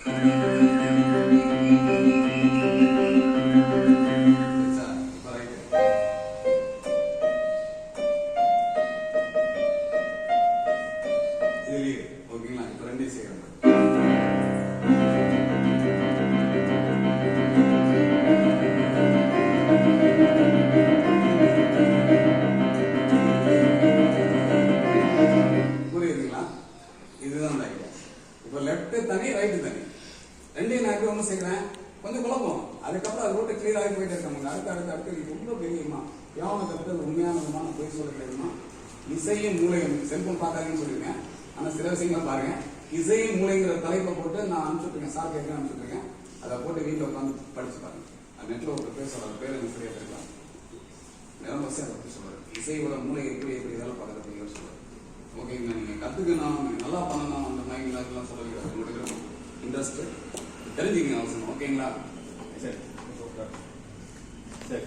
ஓகேங்களா? இப்போ ரெண்டே செய்யறேன். புரியுதுங்களா? இதுதான் ஐடியா. இப்போ லெஃப்ட் தனி ரைட்டு தனி ரெண்டையும் நான் ஒன்று செய்கிறேன். கொஞ்சம் குழப்பம். அதுக்கப்புறம் அது ரோட்டை கிளியர் ஆகி போயிட்டே இருக்காங்க. அடுத்து இது ரொம்ப பெரியமா யாவன கருத்து உண்மையான விதமான போய் சொல்ல கிடைக்குமா? இசையும் மூளையும் செல்போன் பார்த்தாங்கன்னு சொல்லியிருக்கேன். ஆனால் சில விஷயங்களை பாருங்க. இசையும் மூளைங்கிற தலைப்பை போட்டு நான் அனுப்பிச்சுட்ருக்கேன். சார் கேட்க அனுப்பிச்சுட்ருக்கேன். அதை போட்டு வீட்டில் உட்காந்து படிச்சு பாருங்க. அது நெட்டில் ஒரு பேர் சொல்றாரு. பேர் எனக்கு சரியா இருக்கலாம். நிலம் வசதி அதை பற்றி சொல்றாரு. இசையோட மூளை எப்படி இதெல்லாம் பார்க்கறது சொல்றாரு. ஓகேங்களா? நீங்கள் கற்றுக்கணும், நல்லா பண்ணணும், அந்த மைண்டில் அதெல்லாம் சொல்லுங்க. உங்களுக்கு இன்ட்ரெஸ்ட் தெரிஞ்சுங்க அவசியம். ஓகேங்களா? சரி சரி.